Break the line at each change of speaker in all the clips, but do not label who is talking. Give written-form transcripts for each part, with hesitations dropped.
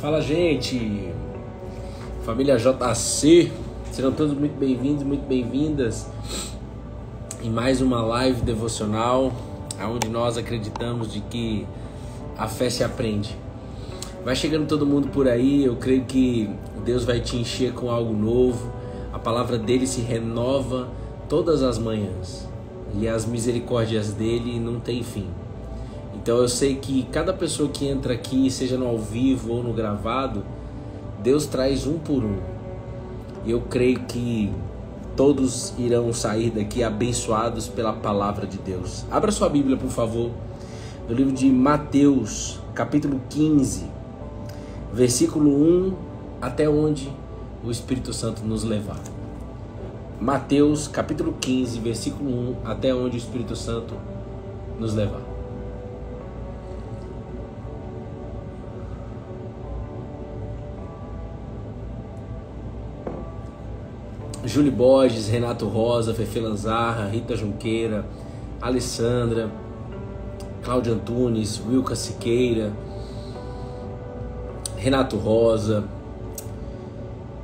Fala, gente! Família JC, serão todos muito bem-vindos, muito bem-vindas em mais uma live devocional, onde nós acreditamos de que a fé se aprende. Vai chegando todo mundo por aí, eu creio que Deus vai te encher com algo novo, a palavra dele se renova todas as manhãs e as misericórdias dele não têm fim. Então eu sei que cada pessoa que entra aqui, seja no ao vivo ou no gravado, Deus traz um por um. E eu creio que todos irão sair daqui abençoados pela palavra de Deus. Abra sua Bíblia, por favor, no livro de Mateus, capítulo 15, versículo 1, até onde o Espírito Santo nos levar. Mateus, capítulo 15, versículo 1, até onde o Espírito Santo nos levar. Júlio Borges, Renato Rosa, Fefe Lanzarra, Rita Junqueira, Alessandra, Cláudia Antunes, Wilka Siqueira, Renato Rosa,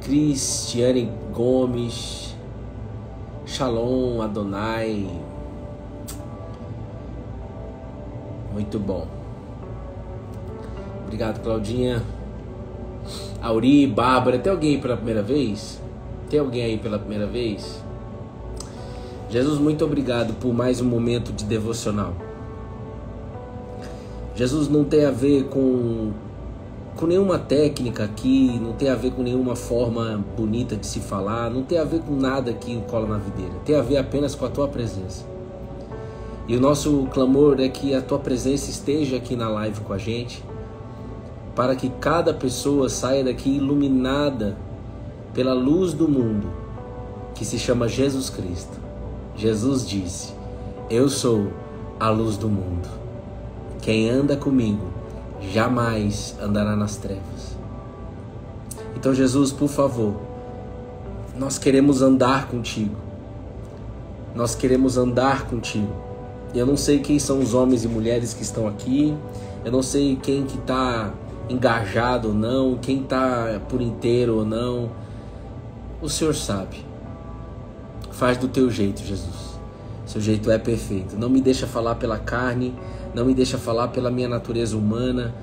Cristiane Gomes, Shalom Adonai. Muito bom. Obrigado, Claudinha. Auri, Bárbara. Tem alguém aí pela primeira vez? Tem alguém aí pela primeira vez? Jesus, muito obrigado por mais um momento de devocional. Jesus, não tem a ver com nenhuma técnica aqui, não tem a ver com nenhuma forma bonita de se falar, não tem a ver com nada aqui no Cola na Videira. Tem a ver apenas com a tua presença. E o nosso clamor é que a tua presença esteja aqui na live com a gente, para que cada pessoa saia daqui iluminada pela luz do mundo, que se chama Jesus Cristo. Jesus disse: eu sou a luz do mundo. Quem anda comigo jamais andará nas trevas. Então, Jesus, por favor, nós queremos andar contigo. Nós queremos andar contigo. Eu não sei quem são os homens e mulheres que estão aqui. Eu não sei quem que está engajado ou não, quem está por inteiro ou não. O Senhor sabe. Faz do teu jeito, Jesus. Seu jeito é perfeito. Não me deixa falar pela carne, não me deixa falar pela minha natureza humana,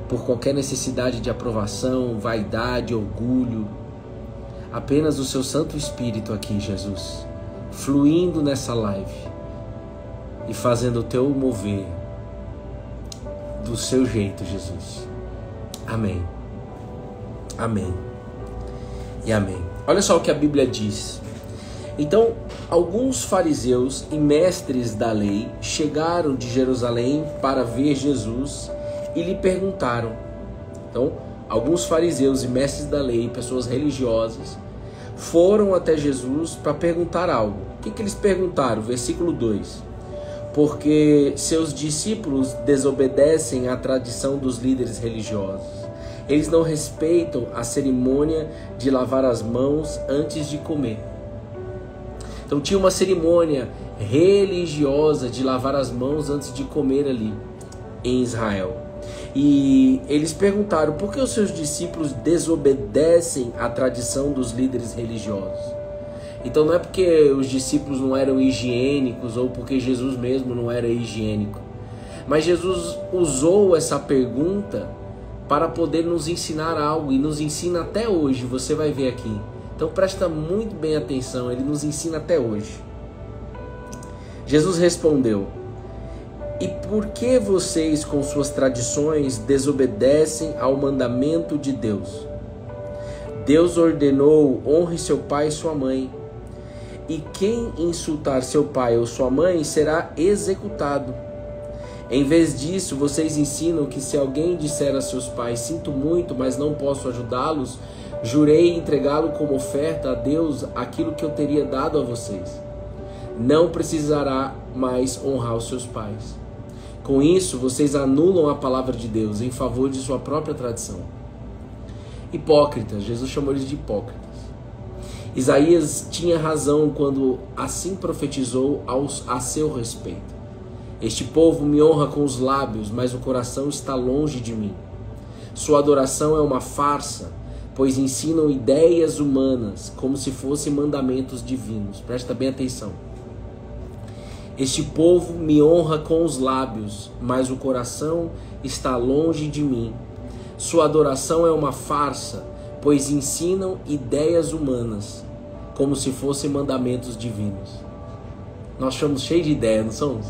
por qualquer necessidade de aprovação, vaidade, orgulho. Apenas o seu Santo Espírito aqui, Jesus, fluindo nessa live e fazendo o teu mover do seu jeito, Jesus. Amém. Amém. E amém. Olha só o que a Bíblia diz. Então, alguns fariseus e mestres da lei chegaram de Jerusalém para ver Jesus e lhe perguntaram. Então, alguns fariseus e mestres da lei, pessoas religiosas, foram até Jesus para perguntar algo. O que eles perguntaram? Versículo 2. Porque seus discípulos desobedecem à tradição dos líderes religiosos. Eles não respeitam a cerimônia de lavar as mãos antes de comer. Então tinha uma cerimônia religiosa de lavar as mãos antes de comer ali em Israel. E eles perguntaram: por que os seus discípulos desobedecem à tradição dos líderes religiosos? Então não é porque os discípulos não eram higiênicos ou porque Jesus mesmo não era higiênico. Mas Jesus usou essa pergunta para poder nos ensinar algo, e nos ensina até hoje, você vai ver aqui. Então presta muito bem atenção, ele nos ensina até hoje. Jesus respondeu: e por que vocês com suas tradições desobedecem ao mandamento de Deus? Deus ordenou: honre seu pai e sua mãe, e quem insultar seu pai ou sua mãe será executado. Em vez disso, vocês ensinam que se alguém disser a seus pais: sinto muito, mas não posso ajudá-los, jurei entregá-lo como oferta a Deus aquilo que eu teria dado a vocês. Não precisará mais honrar os seus pais. Com isso, vocês anulam a palavra de Deus em favor de sua própria tradição. Hipócritas, Jesus chamou eles de hipócritas. Isaías tinha razão quando assim profetizou a seu respeito. Este povo me honra com os lábios, mas o coração está longe de mim. Sua adoração é uma farsa, pois ensinam ideias humanas como se fossem mandamentos divinos. Presta bem atenção. Este povo me honra com os lábios, mas o coração está longe de mim. Sua adoração é uma farsa, pois ensinam ideias humanas como se fossem mandamentos divinos. Nós somos cheios de ideias, não somos?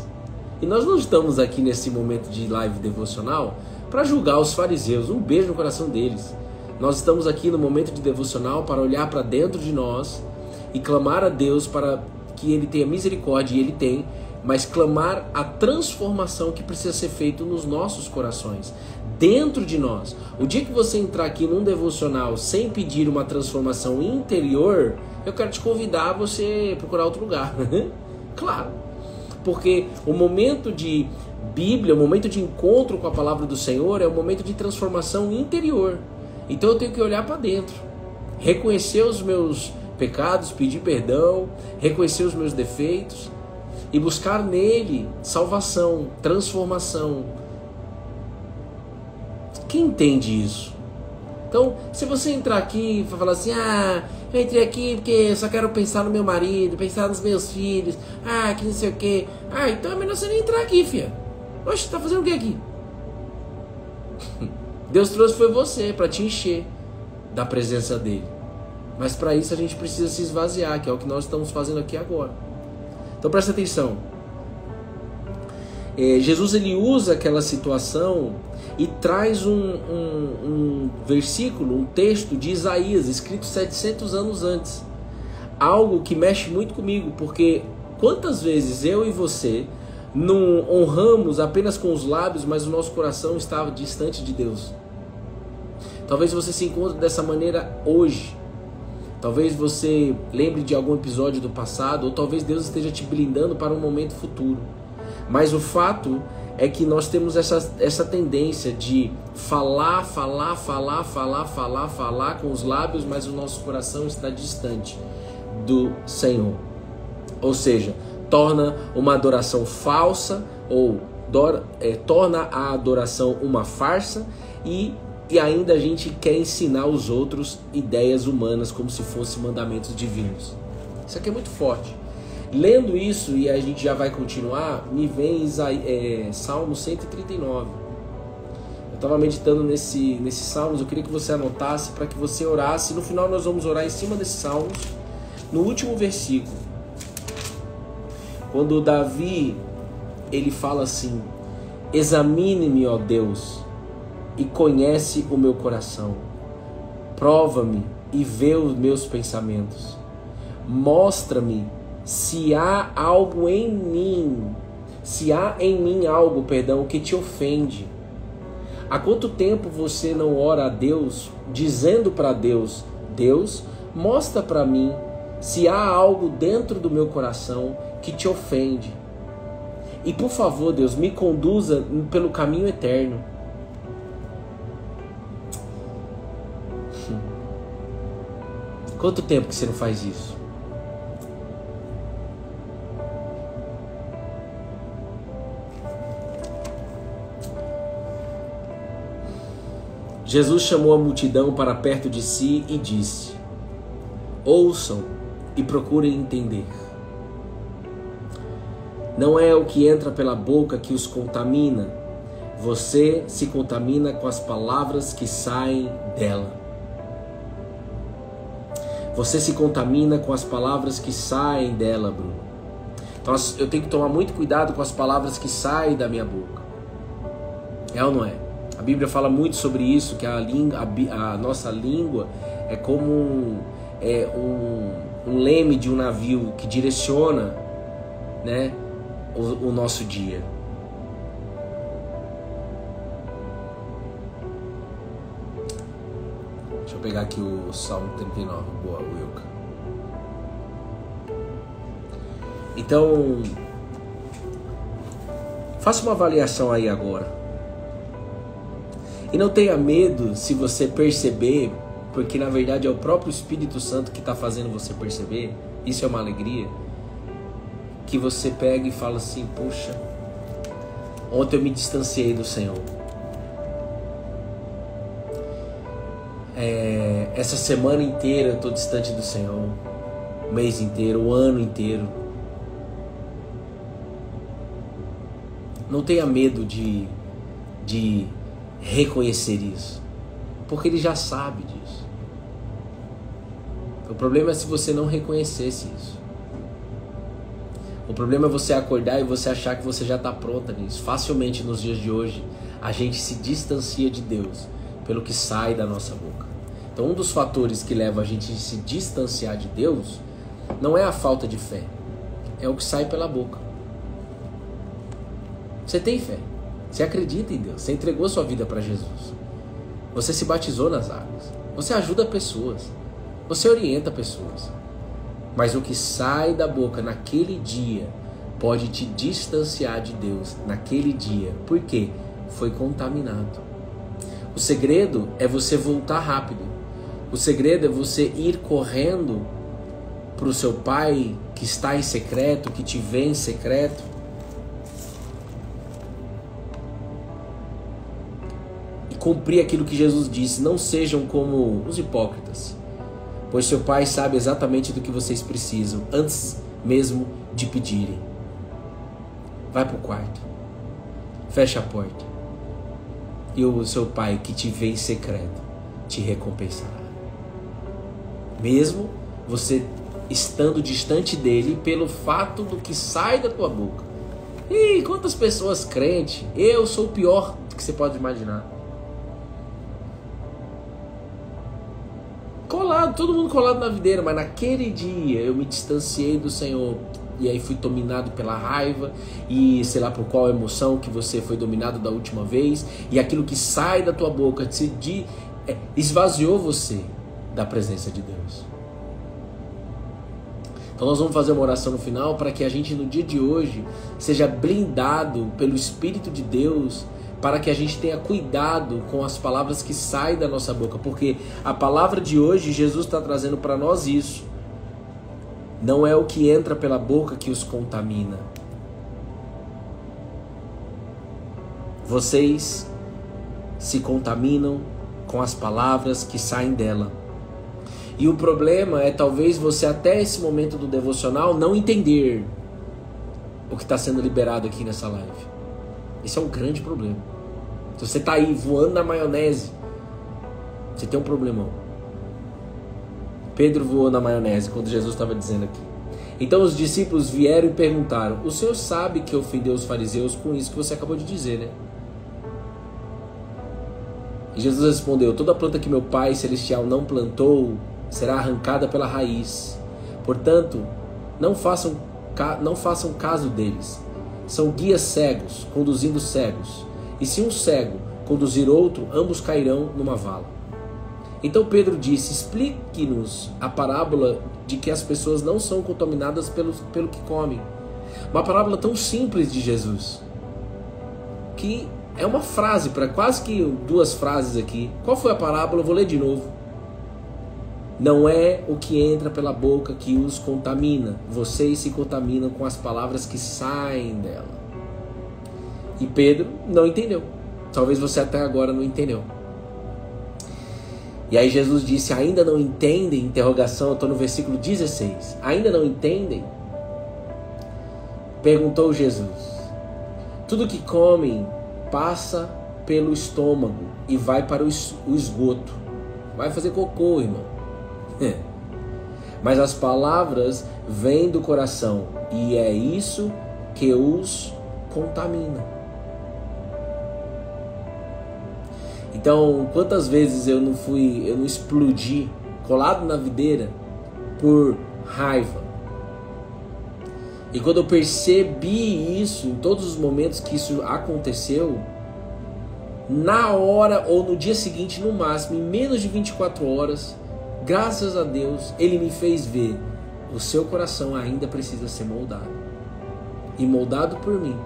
E nós não estamos aqui nesse momento de live devocional para julgar os fariseus. Um beijo no coração deles. Nós estamos aqui no momento de devocional para olhar para dentro de nós e clamar a Deus para que Ele tenha misericórdia, e Ele tem, mas clamar a transformação que precisa ser feita nos nossos corações, dentro de nós. O dia que você entrar aqui num devocional sem pedir uma transformação interior, eu quero te convidar a você procurar outro lugar. Claro, porque o momento de Bíblia, o momento de encontro com a palavra do Senhor é um momento de transformação interior. Então eu tenho que olhar para dentro, reconhecer os meus pecados, pedir perdão, reconhecer os meus defeitos e buscar nele salvação, transformação. Quem entende isso? Então, se você entrar aqui e falar assim, eu entrei aqui porque eu só quero pensar no meu marido, pensar nos meus filhos, que não sei o quê. Então é melhor você nem entrar aqui, filha. Oxe, tá fazendo o que aqui? Deus trouxe foi você para te encher da presença dele. Mas para isso a gente precisa se esvaziar, que é o que nós estamos fazendo aqui agora. Então presta atenção. Jesus ele usa aquela situação e traz um versículo, um texto de Isaías, escrito 700 anos antes. Algo que mexe muito comigo, porque quantas vezes eu e você não honramos apenas com os lábios, mas o nosso coração estava distante de Deus. Talvez você se encontre dessa maneira hoje. Talvez você lembre de algum episódio do passado, ou talvez Deus esteja te blindando para um momento futuro. Mas o fato é que nós temos essa tendência de falar com os lábios, mas o nosso coração está distante do Senhor. Ou seja, torna uma adoração falsa, ou torna a adoração uma farsa, e ainda a gente quer ensinar aos outros ideias humanas como se fossem mandamentos divinos. Isso aqui é muito forte. Lendo isso, e a gente já vai continuar, me vem Salmo 139. Eu estava meditando nesses salmos, eu queria que você anotasse para que você orasse. No final nós vamos orar em cima desses salmos, no último versículo. Quando Davi, ele fala assim: examine-me, ó Deus, e conhece o meu coração. Prova-me e vê os meus pensamentos. Mostra-me se há algo em mim, algo, que te ofende. Há quanto tempo você não ora a Deus, dizendo para Deus: Deus, mostra para mim se há algo dentro do meu coração que te ofende. E por favor, Deus, me conduza pelo caminho eterno. Quanto tempo que você não faz isso? Jesus chamou a multidão para perto de si e disse: ouçam e procurem entender. Não é o que entra pela boca que os contamina. Você se contamina com as palavras que saem dela. Você se contamina com as palavras que saem dela, Bruno. Então eu tenho que tomar muito cuidado com as palavras que saem da minha boca. É ou não é? A Bíblia fala muito sobre isso, que a nossa língua é como um leme de um navio que direciona, né, o nosso dia. Deixa eu pegar aqui o Salmo 39. Boa, Wilka. Então, faça uma avaliação aí agora. E não tenha medo se você perceber, porque na verdade é o próprio Espírito Santo que está fazendo você perceber. Isso é uma alegria. Que você pega e fala assim: poxa, ontem eu me distanciei do Senhor. essa semana inteira eu estou distante do Senhor, o mês inteiro, o ano inteiro. Não tenha medo de reconhecer isso, porque Ele já sabe disso. O problema é se você não reconhecesse isso. O problema é você acordar e você achar que você já está pronta nisso. Facilmente nos dias de hoje a gente se distancia de Deus pelo que sai da nossa boca. Então um dos fatores que leva a gente a se distanciar de Deus não é a falta de fé, é o que sai pela boca. Você tem fé, você acredita em Deus, você entregou sua vida para Jesus, você se batizou nas águas, você ajuda pessoas, você orienta pessoas, mas o que sai da boca naquele dia pode te distanciar de Deus naquele dia. Por quê? Foi contaminado. O segredo é você voltar rápido. O segredo é você ir correndo para o seu Pai que está em secreto, que te vê em secreto. E cumprir aquilo que Jesus disse: não sejam como os hipócritas, pois seu Pai sabe exatamente do que vocês precisam, antes mesmo de pedirem. Vai para o quarto, fecha a porta, e o seu Pai que te vê em secreto te recompensará. Mesmo você estando distante dele, pelo fato do que sai da tua boca. E quantas pessoas crentes, eu sou o pior do que você pode imaginar. Colado, todo mundo colado na videira, mas naquele dia eu me distanciei do Senhor. E aí fui dominado pela raiva e sei lá por qual emoção que você foi dominado da última vez. E aquilo que sai da tua boca esvaziou você da presença de Deus. Então nós vamos fazer uma oração no final para que a gente no dia de hoje seja blindado pelo Espírito de Deus, para que a gente tenha cuidado com as palavras que saem da nossa boca, porque a palavra de hoje, Jesus está trazendo para nós isso. Não é o que entra pela boca que os contamina. Vocês se contaminam com as palavras que saem dela. E o problema é talvez você até esse momento do devocional não entender o que está sendo liberado aqui nessa live. Esse é um grande problema. Se você está aí voando na maionese, você tem um problemão. Pedro voou na maionese quando Jesus estava dizendo aqui. Então os discípulos vieram e perguntaram: o Senhor sabe que ofendeu os fariseus com isso que você acabou de dizer, né? E Jesus respondeu: toda planta que meu Pai Celestial não plantou será arrancada pela raiz. Portanto, não façam caso deles. São guias cegos, conduzindo cegos. E se um cego conduzir outro, ambos cairão numa vala. Então Pedro disse: explique-nos a parábola de que as pessoas não são contaminadas pelo que comem. Uma parábola tão simples de Jesus, que é uma frase, para quase que duas frases aqui. Qual foi a parábola? Eu vou ler de novo. Não é o que entra pela boca que os contamina. Vocês se contaminam com as palavras que saem dela. E Pedro não entendeu. Talvez você até agora não entendeu. E aí Jesus disse: ainda não entendem? Interrogação, eu estou no versículo 16. Ainda não entendem? Perguntou Jesus. Tudo que comem passa pelo estômago e vai para o esgoto. Vai fazer cocô, irmão. Mas as palavras vêm do coração, e é isso que os contamina. Então, quantas vezes eu não explodi colado na videira por raiva? E quando eu percebi isso, em todos os momentos que isso aconteceu, na hora ou no dia seguinte, no máximo, em menos de 24 horas, graças a Deus, Ele me fez ver: o seu coração ainda precisa ser moldado. E moldado por mim.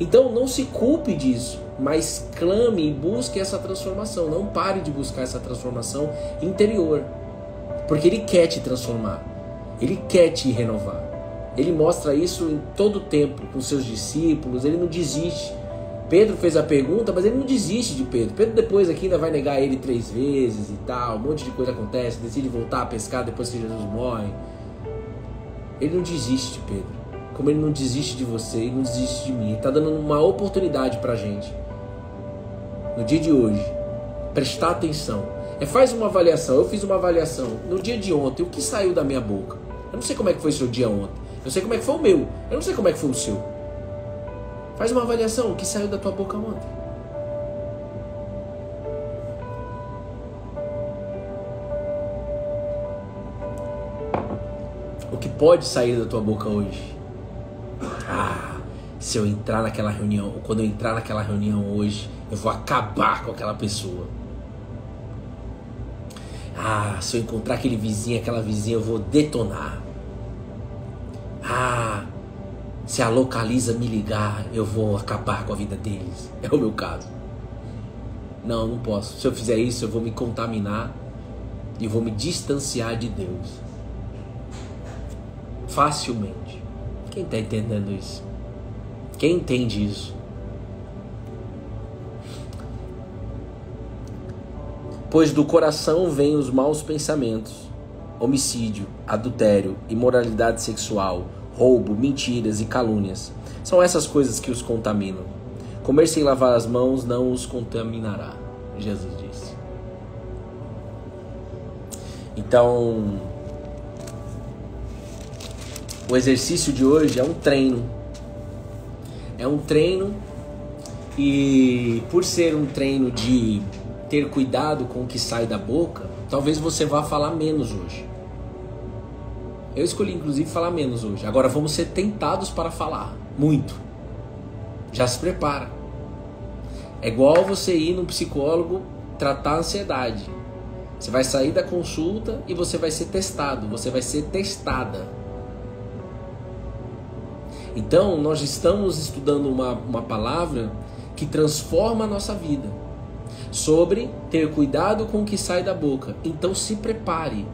Então não se culpe disso, mas clame e busque essa transformação. Não pare de buscar essa transformação interior. Porque Ele quer te transformar. Ele quer te renovar. Ele mostra isso em todo o tempo com seus discípulos. Ele não desiste. Pedro fez a pergunta, mas ele não desiste de Pedro. Pedro depois aqui ainda vai negar ele 3 vezes e tal, um monte de coisa acontece, decide voltar a pescar depois que Jesus morre. Ele não desiste de Pedro, como ele não desiste de você, ele não desiste de mim. Ele está dando uma oportunidade pra gente, no dia de hoje, prestar atenção. Faz uma avaliação. Eu fiz uma avaliação no dia de ontem, o que saiu da minha boca. Eu não sei como é que foi o seu dia ontem, eu sei como é que foi o meu, eu não sei como é que foi o seu. Faz uma avaliação, o que saiu da tua boca ontem. O que pode sair da tua boca hoje? Se eu entrar naquela reunião, ou quando eu entrar naquela reunião hoje, eu vou acabar com aquela pessoa. Se eu encontrar aquele vizinho, aquela vizinha, eu vou detonar. Se a Localiza me ligar, eu vou acabar com a vida deles. É o meu caso. Não, não posso. Se eu fizer isso, eu vou me contaminar e vou me distanciar de Deus. Facilmente. Quem está entendendo isso? Quem entende isso? Pois do coração vêm os maus pensamentos, homicídio, adultério, imoralidade sexual, roubo, mentiras e calúnias. São essas coisas que os contaminam. Comer sem lavar as mãos não os contaminará, Jesus disse. Então, o exercício de hoje é um treino. É um treino, e por ser um treino de ter cuidado com o que sai da boca, talvez você vá falar menos hoje. Eu escolhi inclusive falar menos hoje. Agora vamos ser tentados para falar muito. Já se prepara. É igual você ir num psicólogo tratar a ansiedade. Você vai sair da consulta e você vai ser testado, você vai ser testada. Então nós estamos estudando uma palavra que transforma a nossa vida, sobre ter cuidado com o que sai da boca. Então se prepare.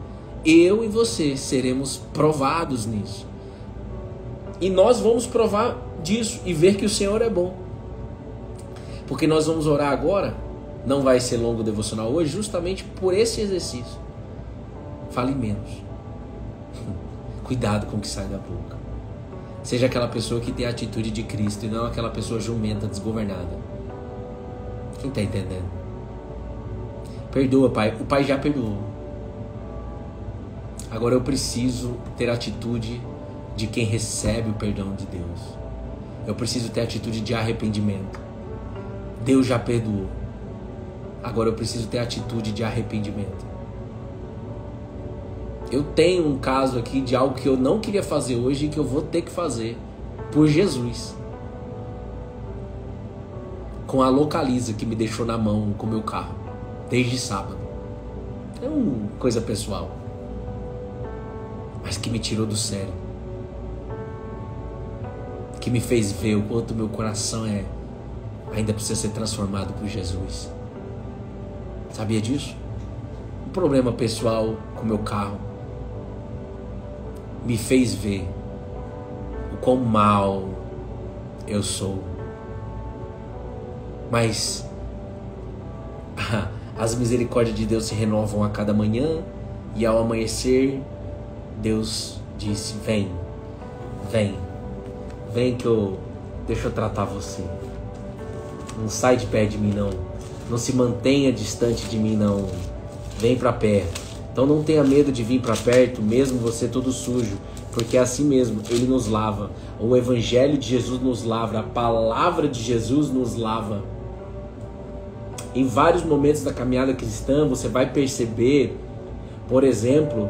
Eu e você seremos provados nisso. E nós vamos provar disso e ver que o Senhor é bom. Porque nós vamos orar agora. Não vai ser longo o devocional hoje, justamente por esse exercício. Fale menos. Cuidado com o que sai da boca. Seja aquela pessoa que tem a atitude de Cristo e não aquela pessoa jumenta, desgovernada. Quem está entendendo? Perdoa, Pai. O Pai já perdoou. Agora eu preciso ter a atitude de quem recebe o perdão de Deus. Eu preciso ter a atitude de arrependimento. Deus já perdoou. Agora eu preciso ter a atitude de arrependimento. Eu tenho um caso aqui de algo que eu não queria fazer hoje e que eu vou ter que fazer por Jesus. Com a Localiza que me deixou na mão com o meu carro desde sábado. É uma coisa pessoal, mas que me tirou do sério, que me fez ver o quanto meu coração ainda precisa ser transformado por Jesus. Sabia disso? Um problema pessoal com meu carro me fez ver o quão mal eu sou. Mas as misericórdias de Deus se renovam a cada manhã, e ao amanhecer Deus disse: vem que deixa eu tratar você. Não sai de perto de mim não se mantenha distante de mim não, vem para perto. Então não tenha medo de vir para perto, mesmo você todo sujo, porque é assim mesmo, Ele nos lava. O Evangelho de Jesus nos lava, a palavra de Jesus nos lava. Em vários momentos da caminhada cristã, você vai perceber, por exemplo,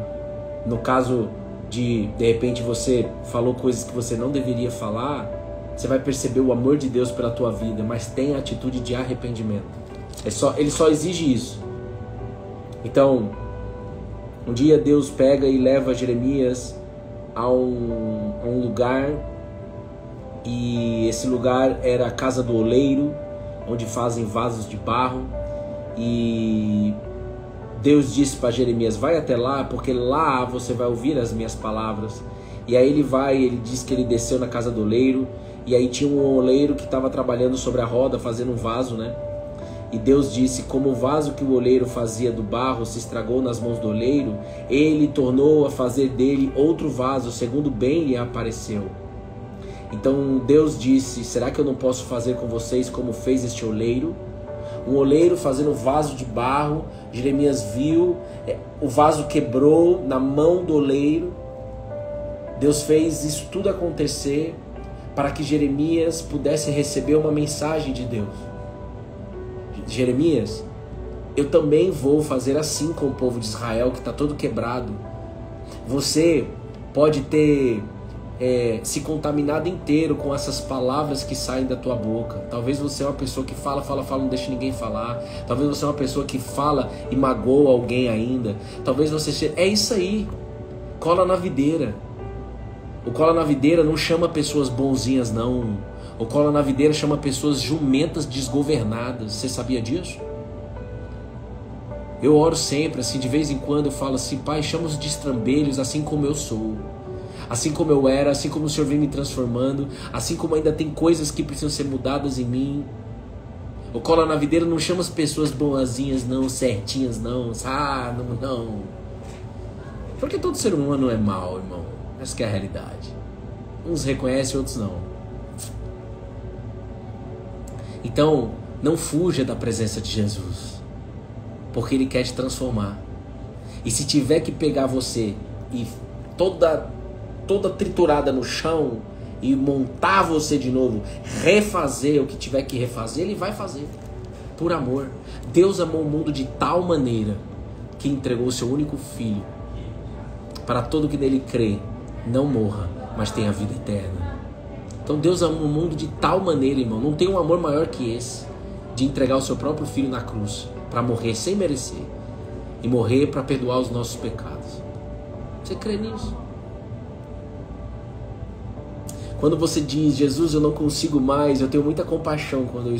no caso de repente você falou coisas que você não deveria falar, você vai perceber o amor de Deus pela tua vida, mas tem a atitude de arrependimento. Ele só exige isso. Então, um dia Deus pega e leva Jeremias a um lugar, e esse lugar era a casa do oleiro, onde fazem vasos de barro, e Deus disse para Jeremias: vai até lá, porque lá você vai ouvir as minhas palavras. E aí ele diz que ele desceu na casa do oleiro, E aí tinha um oleiro que estava trabalhando sobre a roda, fazendo um vaso, né? E Deus disse, como o vaso que o oleiro fazia do barro se estragou nas mãos do oleiro, ele tornou a fazer dele outro vaso, segundo bem lhe apareceu. Então Deus disse, será que eu não posso fazer com vocês como fez este oleiro? Um oleiro fazendo vaso de barro. Jeremias viu, o vaso quebrou na mão do oleiro. Deus fez isso tudo acontecer para que Jeremias pudesse receber uma mensagem de Deus. Jeremias, eu também vou fazer assim com o povo de Israel que está todo quebrado. Você pode ter se contaminado inteiro com essas palavras que saem da tua boca. Talvez você é uma pessoa que fala, não deixa ninguém falar. Talvez você é uma pessoa que fala e magoa alguém ainda. Talvez você seja... É isso aí. Cola na videira. O cola na videira não chama pessoas bonzinhas, não. O cola na videira chama pessoas jumentas desgovernadas. Você sabia disso? Eu oro sempre, assim, de vez em quando eu falo assim, Pai, chama os destrambelhos assim como eu sou. Assim como eu era, assim como o Senhor vem me transformando, assim como ainda tem coisas que precisam ser mudadas em mim. O cola na videira não chama as pessoas boazinhas, não, certinhas, não. Não. Porque todo ser humano é mau, irmão. Essa que é a realidade. Uns reconhecem, outros não. Então, não fuja da presença de Jesus, porque Ele quer te transformar. E se tiver que pegar você e toda triturada no chão e montar você de novo, refazer o que tiver que refazer, Ele vai fazer, por amor. Deus amou o mundo de tal maneira que entregou o seu único Filho, para todo que nele crê não morra, mas tenha vida eterna. Então Deus ama o mundo de tal maneira, irmão, não tem um amor maior que esse, de entregar o seu próprio Filho na cruz, para morrer sem merecer, e morrer para perdoar os nossos pecados. Você crê nisso? Quando você diz, Jesus, eu não consigo mais, eu tenho muita compaixão quando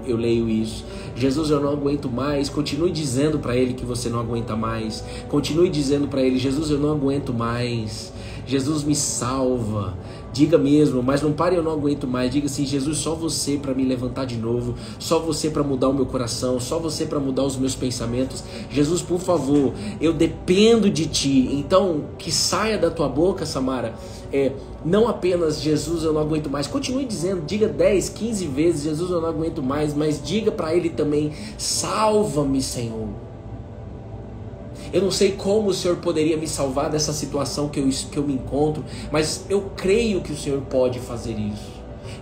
eu leio isso. Jesus, eu não aguento mais. Continue dizendo para Ele que você não aguenta mais. Continue dizendo para Ele, Jesus, eu não aguento mais. Jesus, me salva. Diga mesmo, mas não pare, eu não aguento mais. Diga assim, Jesus, só você para me levantar de novo. Só você para mudar o meu coração. Só você para mudar os meus pensamentos. Jesus, por favor, eu dependo de Ti. Então, que saia da tua boca, Samara, não apenas Jesus, eu não aguento mais. Continue dizendo, diga 10, 15 vezes, Jesus, eu não aguento mais. Mas diga para Ele também, salva-me, Senhor. Eu não sei como o Senhor poderia me salvar dessa situação que eu me encontro, mas eu creio que o Senhor pode fazer isso.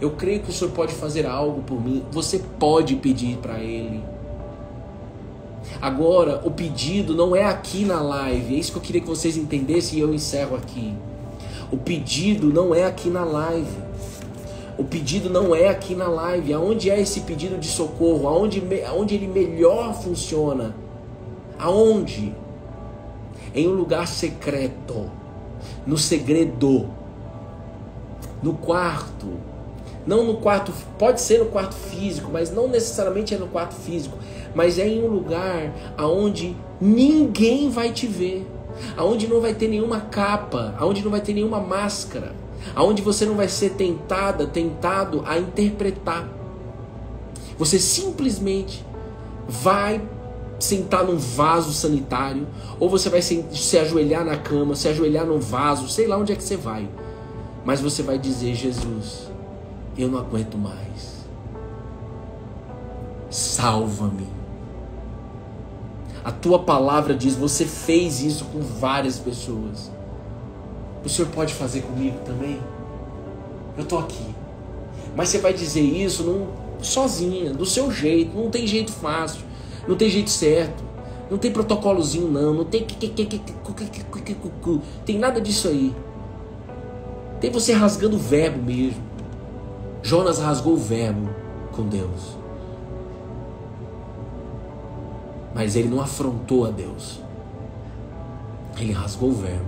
Eu creio que o Senhor pode fazer algo por mim. Você pode pedir para Ele. Agora, o pedido não é aqui na live. É isso que eu queria que vocês entendessem e eu encerro aqui. O pedido não é aqui na live. O pedido não é aqui na live. Aonde é esse pedido de socorro? Aonde ele melhor funciona? Aonde? Em um lugar secreto, no segredo, no quarto. Não no quarto, pode ser no quarto físico, mas não necessariamente é no quarto físico, mas é em um lugar aonde ninguém vai te ver, aonde não vai ter nenhuma capa, aonde não vai ter nenhuma máscara, aonde você não vai ser tentado a interpretar. Você simplesmente vai sentar num vaso sanitário, ou você vai se ajoelhar na cama, se ajoelhar num vaso, sei lá onde é que você vai, mas você vai dizer, Jesus, eu não aguento mais, salva-me. A tua palavra diz, você fez isso com várias pessoas, o Senhor pode fazer comigo também? Eu tô aqui. Mas você vai dizer isso sozinha, do seu jeito, não tem jeito fácil, não tem jeito certo, não tem protocolozinho não tem tem nada disso aí. Tem você rasgando o verbo mesmo. Jonas rasgou o verbo com Deus, mas ele não afrontou a Deus, ele rasgou o verbo.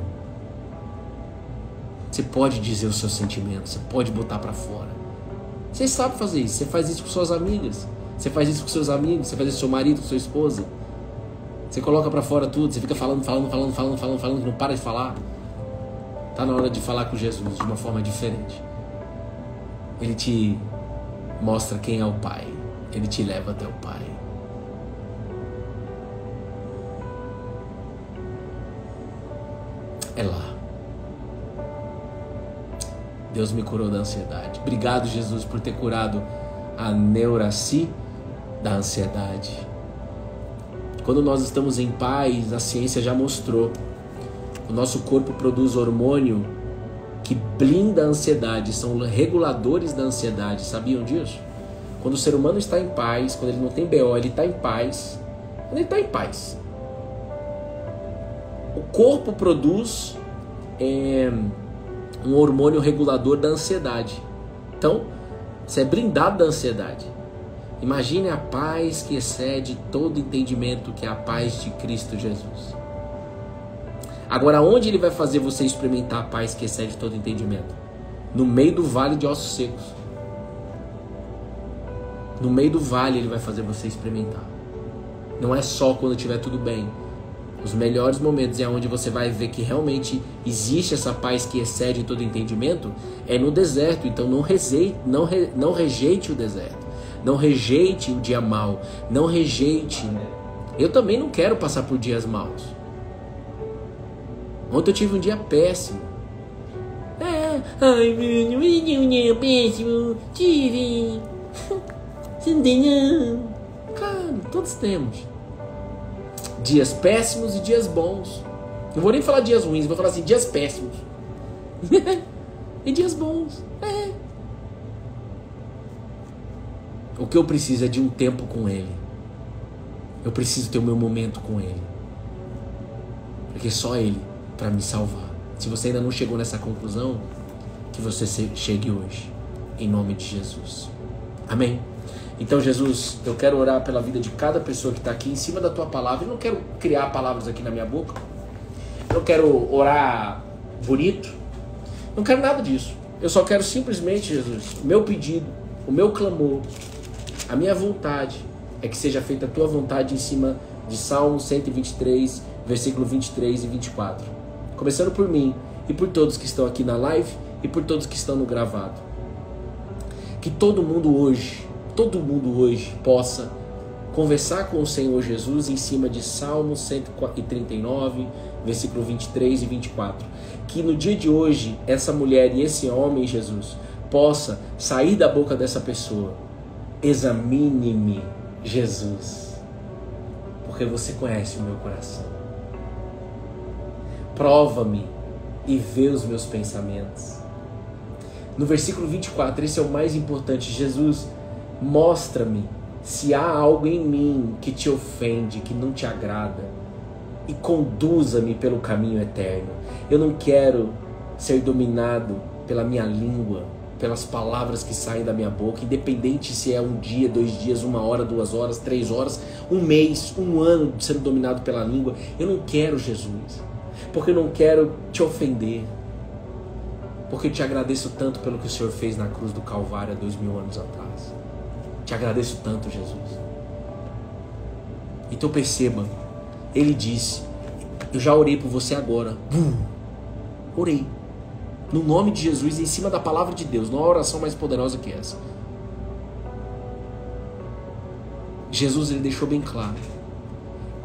Você pode dizer os seus sentimentos, você pode botar pra fora. Você sabe fazer isso, você faz isso com suas amigas, você faz isso com seus amigos, você faz isso com seu marido, com sua esposa. Você coloca pra fora tudo, você fica falando, que não para de falar. Tá na hora de falar com Jesus de uma forma diferente. Ele te mostra quem é o Pai. Ele te leva até o Pai. É lá. Deus me curou da ansiedade. Obrigado, Jesus, por ter curado a neuraci da ansiedade. Quando nós estamos em paz, a ciência já mostrou. O nosso corpo produz hormônio que blinda a ansiedade, são reguladores da ansiedade. Sabiam disso? Quando o ser humano está em paz, quando ele não tem BO, ele está em paz. Quando ele está em paz, o corpo produz um hormônio regulador da ansiedade. Então, você é blindado da ansiedade. Imagine a paz que excede todo entendimento, que é a paz de Cristo Jesus. Agora, onde ele vai fazer você experimentar a paz que excede todo entendimento? No meio do vale de ossos secos. No meio do vale ele vai fazer você experimentar. Não é só quando estiver tudo bem. Os melhores momentos é onde você vai ver que realmente existe essa paz que excede todo entendimento, é no deserto. Então não rejeite o deserto. Não rejeite o dia mau. Não rejeite. Eu também não quero passar por dias maus. Ontem eu tive um dia péssimo. Ai, mano, um dia péssimo. Tive. Você não tem não. Cara, todos temos dias péssimos e dias bons. Não vou nem falar dias ruins, vou falar assim, dias péssimos. E dias bons. O que eu preciso é de um tempo com Ele. Eu preciso ter o meu momento com Ele. Porque só Ele para me salvar. Se você ainda não chegou nessa conclusão, que você chegue hoje. Em nome de Jesus. Amém? Então, Jesus, eu quero orar pela vida de cada pessoa que está aqui em cima da Tua palavra. Eu não quero criar palavras aqui na minha boca. Eu não quero orar bonito. Não quero nada disso. Eu só quero simplesmente, Jesus, o meu pedido, o meu clamor, a minha vontade é que seja feita a Tua vontade em cima de Salmo 123, versículo 23 e 24. Começando por mim e por todos que estão aqui na live e por todos que estão no gravado. Que todo mundo hoje possa conversar com o Senhor Jesus em cima de Salmo 139, versículo 23 e 24. Que no dia de hoje, essa mulher e esse homem, Jesus, possa sair da boca dessa pessoa: examine-me, Jesus, porque você conhece o meu coração. Prova-me e vê os meus pensamentos. No versículo 24, esse é o mais importante. Jesus, mostra-me se há algo em mim que te ofende, que não te agrada, e conduza-me pelo caminho eterno. Eu não quero ser dominado pela minha língua, pelas palavras que saem da minha boca, independente se é um dia, 2 dias, 1 hora, 2 horas, 3 horas, 1 mês, 1 ano sendo dominado pela língua. Eu não quero, Jesus, porque eu não quero te ofender, porque eu te agradeço tanto pelo que o Senhor fez na cruz do Calvário há 2000 anos atrás. Te agradeço tanto, Jesus. Então perceba, Ele disse: eu já orei por você agora. Orei no nome de Jesus, em cima da palavra de Deus. Não há oração mais poderosa que essa. Jesus, Ele deixou bem claro: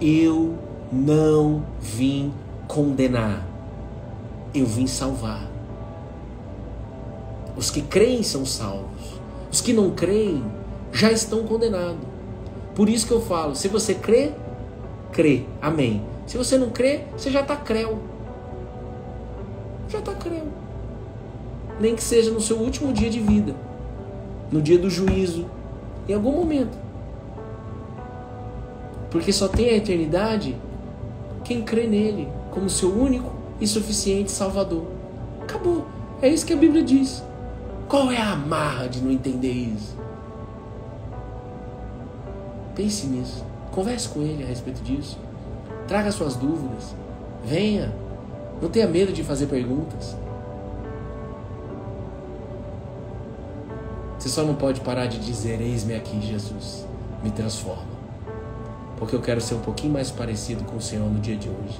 eu não vim condenar, eu vim salvar. Os que creem são salvos. Os que não creem já estão condenados. Por isso que eu falo: se você crê, crê. Amém. Se você não crê, você já está creu. Já está creu. Nem que seja no seu último dia de vida, no dia do juízo, em algum momento. Porque só tem a eternidade quem crê nele como seu único e suficiente Salvador. Acabou. É isso que a Bíblia diz. Qual é a amarra de não entender isso? Pense nisso. Converse com Ele a respeito disso. Traga suas dúvidas. Venha. Não tenha medo de fazer perguntas. Você só não pode parar de dizer: eis-me aqui, Jesus. Me transforma. Porque eu quero ser um pouquinho mais parecido com o Senhor no dia de hoje.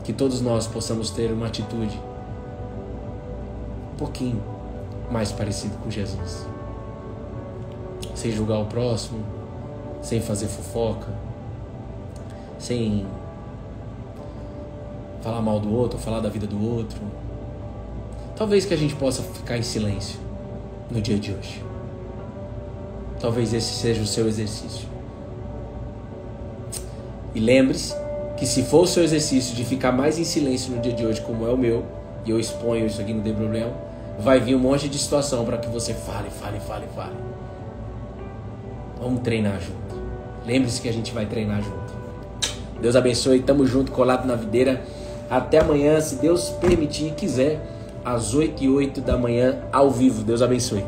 Que todos nós possamos ter uma atitude um pouquinho mais parecido com Jesus. Sem julgar o próximo, sem fazer fofoca, sem falar mal do outro, falar da vida do outro. Talvez que a gente possa ficar em silêncio no dia de hoje. Talvez esse seja o seu exercício. E lembre-se que se for o seu exercício de ficar mais em silêncio no dia de hoje, como é o meu, e eu exponho isso aqui, não tem problema, vai vir um monte de situação para que você fale. Vamos treinar junto. Lembre-se que a gente vai treinar junto. Deus abençoe, tamo junto, colado na videira. Até amanhã, se Deus permitir e quiser, às 8h08 da manhã, ao vivo. Deus abençoe.